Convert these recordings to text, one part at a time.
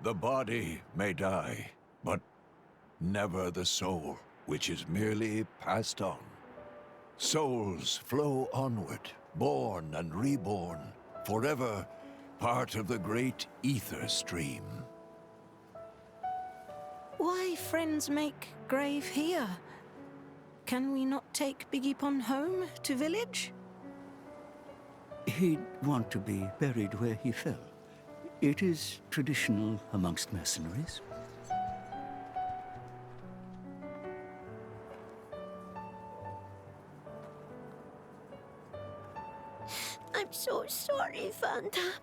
The body may die, but never the soul, which is merely passed on. Souls flow onward, born and reborn, forever part of the great ether stream. Why friends make grave here? Can we not take Biggiepon home to village? He'd want to be buried where he fell. It is traditional amongst mercenaries. I'm so sorry, Vanda.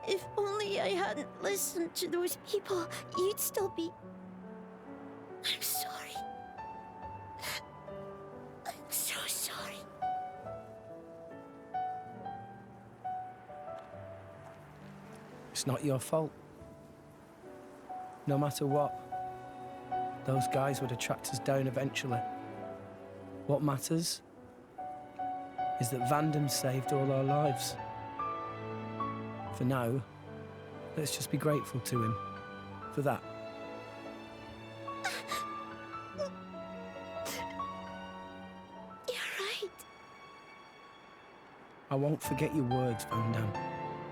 If only I hadn't listened to those people, you'd still be... I'm sorry. I'm so sorry. It's not your fault. No matter what, those guys would have tracked us down eventually. What matters is that Vandam saved all our lives. For now, let's just be grateful to him for that. You're right. I won't forget your words, Vandam,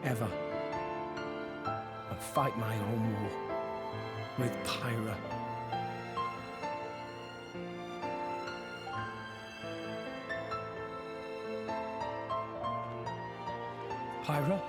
ever. I'll fight my own war with Pyra. Pyra?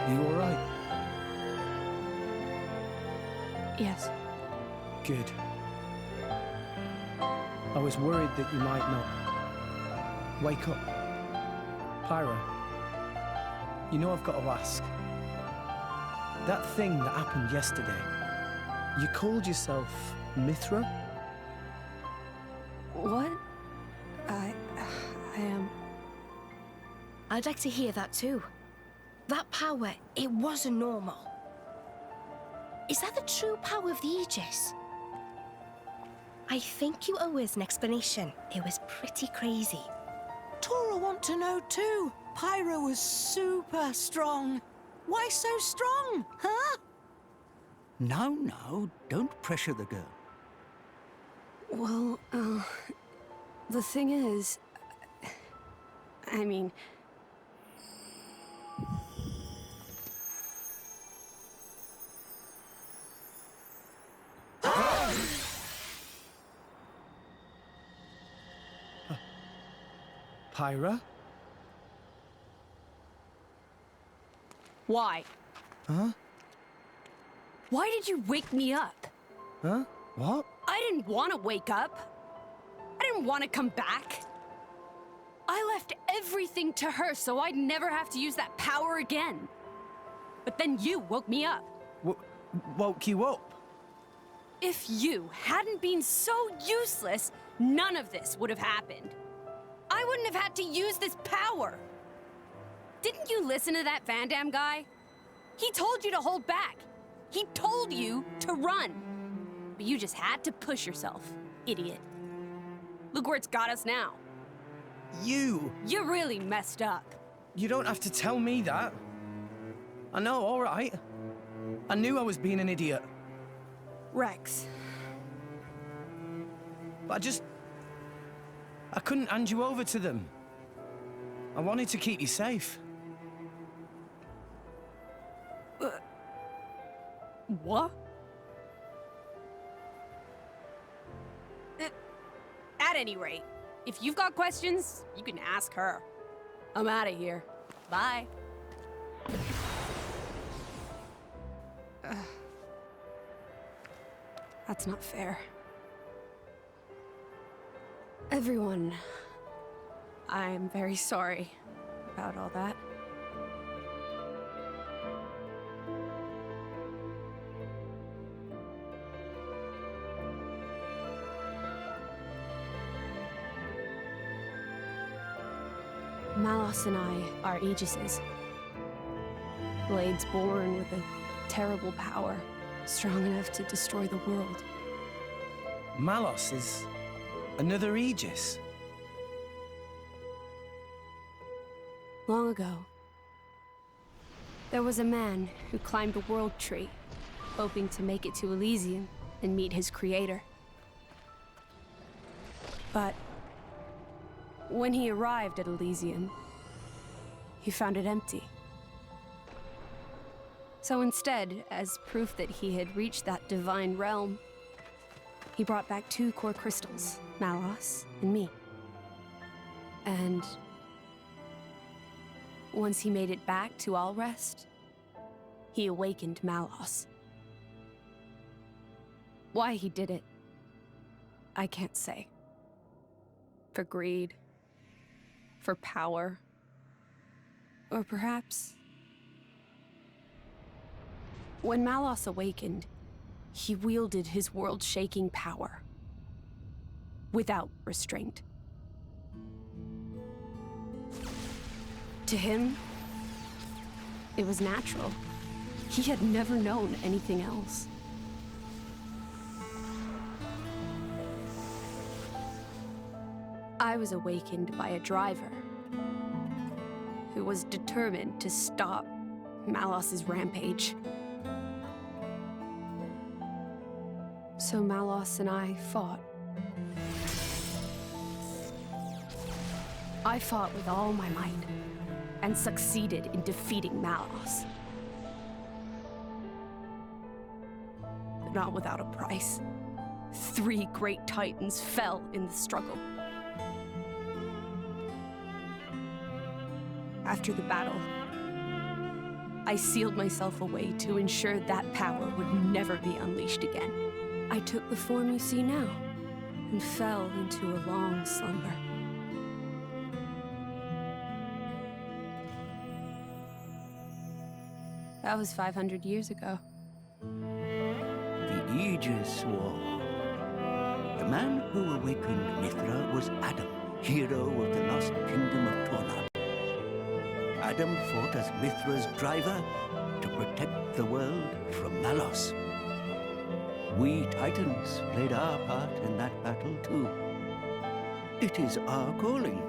You all right? Yes. Good. I was worried that you might not. Wake up. Pyra, you know I've got to ask. That thing that happened yesterday, you called yourself Mithra? What? I am... I'd like to hear that too. That power, it wasn't normal. Is that the true power of the Aegis? I think you owe us an explanation. It was pretty crazy. Tora want to know too. Pyro was super strong. Why so strong, huh? No, don't pressure the girl. Well, the thing is... I mean... Pyra? Why? Huh? Why did you wake me up? Huh? What? I didn't want to wake up. I didn't want to come back. I left everything to her so I'd never have to use that power again. But then you woke me up. Woke you up? If you hadn't been so useless, none of this would have happened. I wouldn't have had to use this power. Didn't you listen to that Vandam guy? He told you to hold back. He told you to run. But you just had to push yourself, idiot. Look where it's got us now. You really messed up. You don't have to tell me that. I know, all right. I knew I was being an idiot. Rex. But I couldn't hand you over to them. I wanted to keep you safe. What? At any rate, if you've got questions, you can ask her. I'm out of here. Bye. That's not fair. Everyone, I'm very sorry about all that. Malos and I are Aegises. Blades born with a terrible power, strong enough to destroy the world. Malos is another Aegis. Long ago, there was a man who climbed the world tree, hoping to make it to Elysium and meet his creator. But when he arrived at Elysium, he found it empty. So instead, as proof that he had reached that divine realm, he brought back 2 core crystals, Malos and me. And once he made it back to Allrest, he awakened Malos. Why he did it, I can't say. For greed, for power, or perhaps... When Malos awakened, he wielded his world-shaking power without restraint. To him, it was natural. He had never known anything else. I was awakened by a driver who was determined to stop Malos's rampage. So Malos and I fought. I fought with all my might, and succeeded in defeating Malos. But not without a price. 3 great titans fell in the struggle. After the battle, I sealed myself away to ensure that power would never be unleashed again. I took the form you see now, and fell into a long slumber. That was 500 years ago. The Aegis War. The man who awakened Mithra was Adam, hero of the lost kingdom of Torna. Adam fought as Mithra's driver to protect the world from Malos. We Titans played our part in that battle too. It is our calling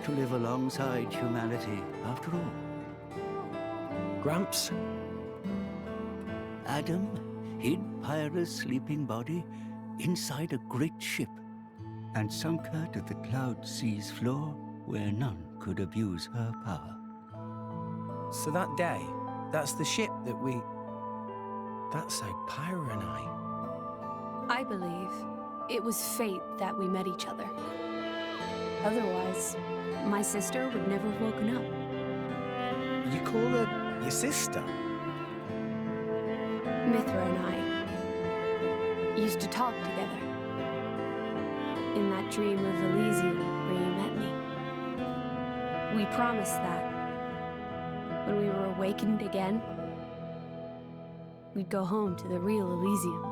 to live alongside humanity after all. Gramps? Adam hid Pyra's sleeping body inside a great ship and sunk her to the cloud sea's floor where none could abuse her power. So that day, that's the ship that we... That's how Pyra and I... I believe it was fate that we met each other. Otherwise, my sister would never have woken up. You call her your sister? Mithra and I used to talk together. In that dream of Elysium where you met me. We promised that when we were awakened again, we'd go home to the real Elysium.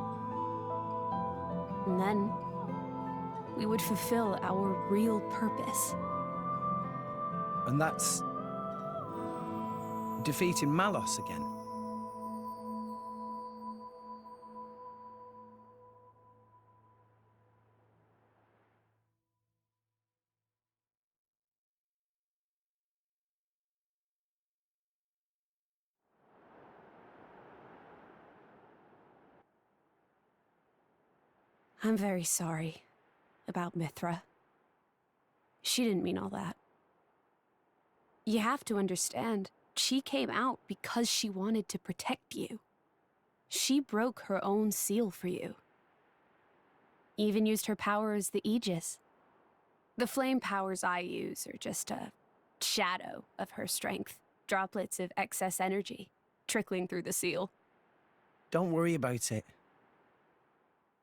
And then we would fulfill our real purpose. And that's... defeating Malos again. I'm very sorry about Mithra. She didn't mean all that. You have to understand, she came out because she wanted to protect you. She broke her own seal for you. Even used her power as the Aegis. The flame powers I use are just a shadow of her strength. Droplets of excess energy trickling through the seal. Don't worry about it.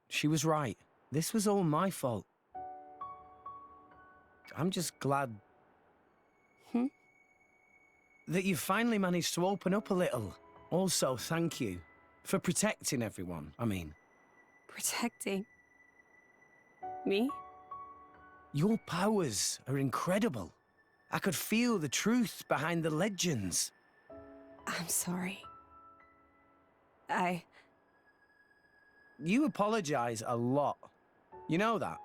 She was right. This was all my fault. I'm just glad... that you finally managed to open up a little. Also, thank you for protecting everyone, I mean. Protecting? Me? Your powers are incredible. I could feel the truth behind the legends. I'm sorry. You apologize a lot. You know that?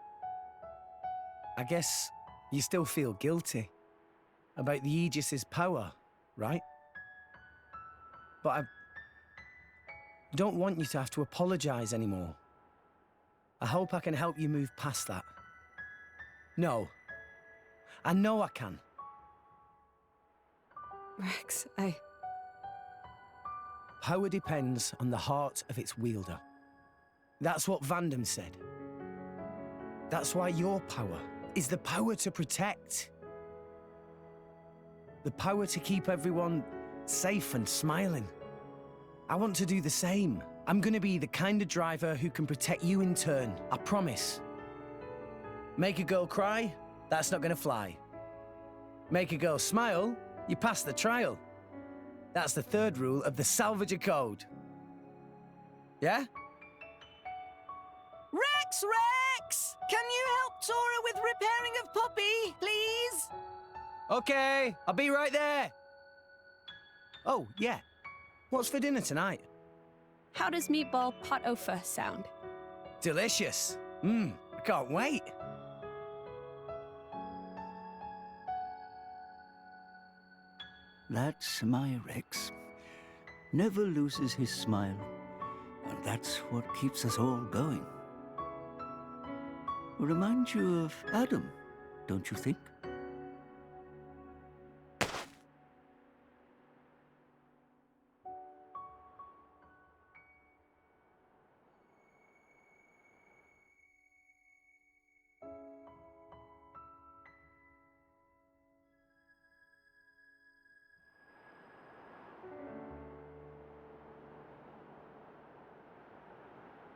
I guess you still feel guilty about the Aegis's power, right? But I don't want you to have to apologize anymore. I hope I can help you move past that. No. I know I can. Rex, Power depends on the heart of its wielder. That's what Vandam said. That's why your power is the power to protect. The power to keep everyone safe and smiling. I want to do the same. I'm gonna be the kind of driver who can protect you in turn, I promise. Make a girl cry? That's not gonna fly. Make a girl smile? You pass the trial. That's the third rule of the Salvager Code. Yeah? Rex! Can you help Tora with repairing of Poppy, please? Okay, I'll be right there. Oh, yeah. What's for dinner tonight? how does meatball pot au feu sound? Delicious. I can't wait. That's my Rex. Never loses his smile. And that's what keeps us all going. Reminds you of Adam, don't you think?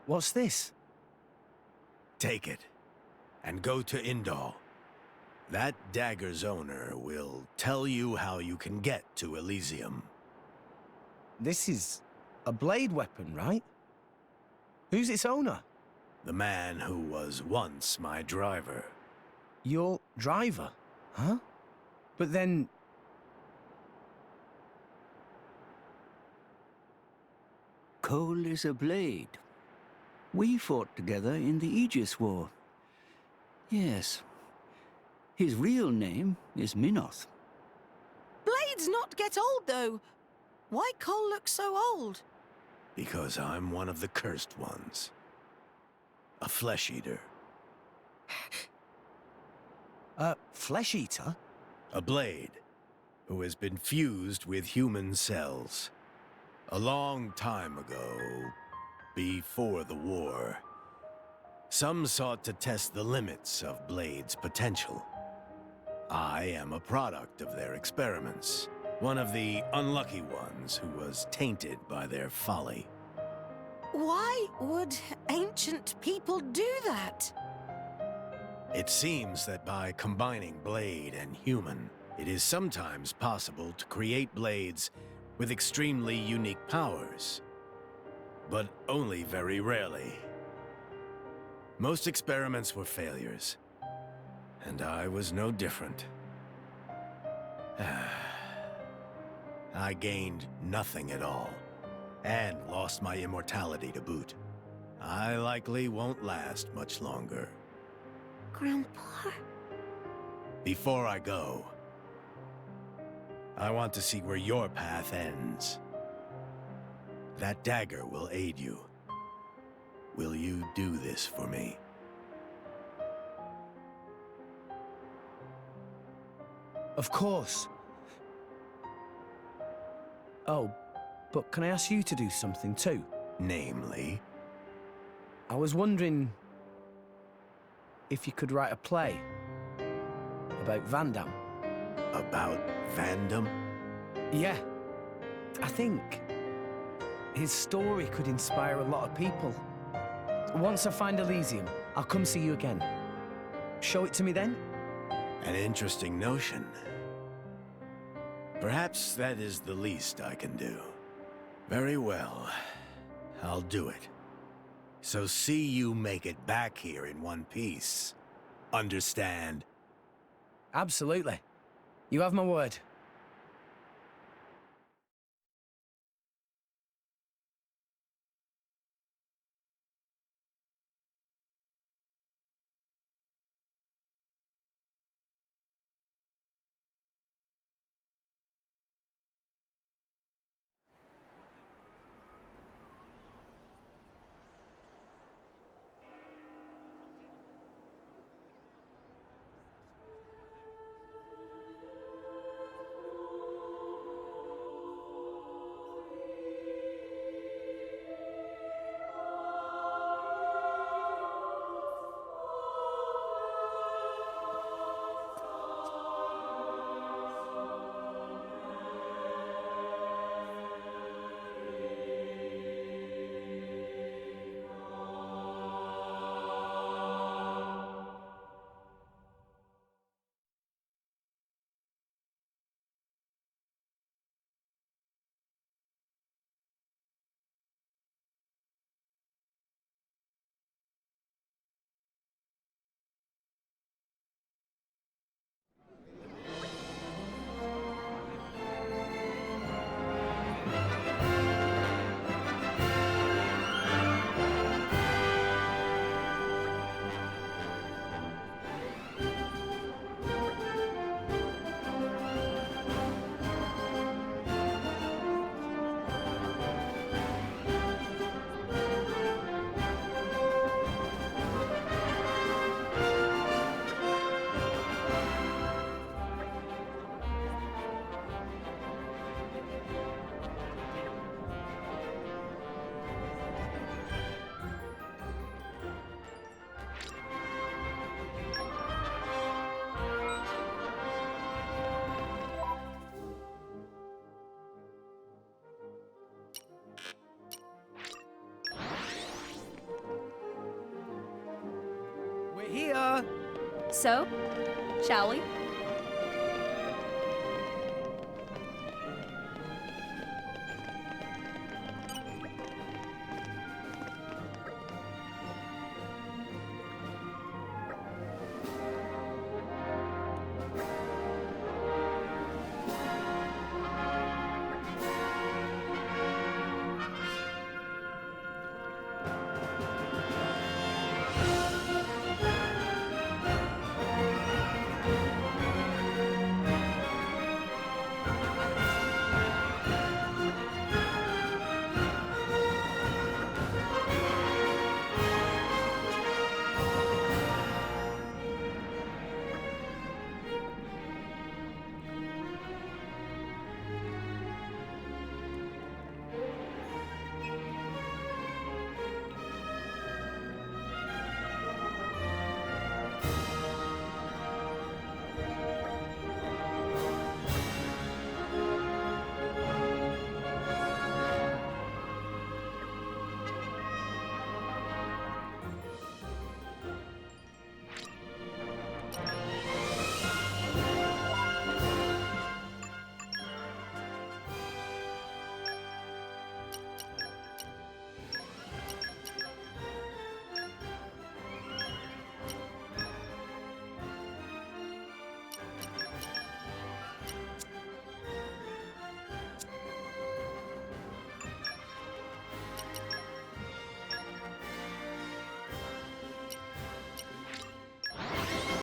What's this? Take it, and go to Indal. That dagger's owner will tell you how you can get to Elysium. This is a blade weapon, right? Who's its owner? The man who was once my driver. Your driver, huh? But then... Cole is a blade. We fought together in the Aegis War. Yes. His real name is Minoth. Blades not get old, though. Why Cole look so old? Because I'm one of the cursed ones. A flesh-eater. Flesh eater? A blade who has been fused with human cells. A long time ago, before the war, some sought to test the limits of Blade's potential. I am a product of their experiments, one of the unlucky ones who was tainted by their folly. Why would ancient people do that? It seems that by combining Blade and human, it is sometimes possible to create blades with extremely unique powers. But only very rarely. Most experiments were failures, and I was no different. I gained nothing at all, and lost my immortality to boot. I likely won't last much longer. Grandpa? Before I go, I want to see where your path ends. That dagger will aid you. Will you do this for me? Of course. Oh, but can I ask you to do something too? Namely? I was wondering if you could write a play about Vandam. About Vandam? Yeah, I think his story could inspire a lot of people. Once I find Elysium, I'll come see you again. Show it to me then? An interesting notion. Perhaps that is the least I can do. Very well. I'll do it. So see you make it back here in one piece. Understand? Absolutely. You have my word. We're here. So, shall we?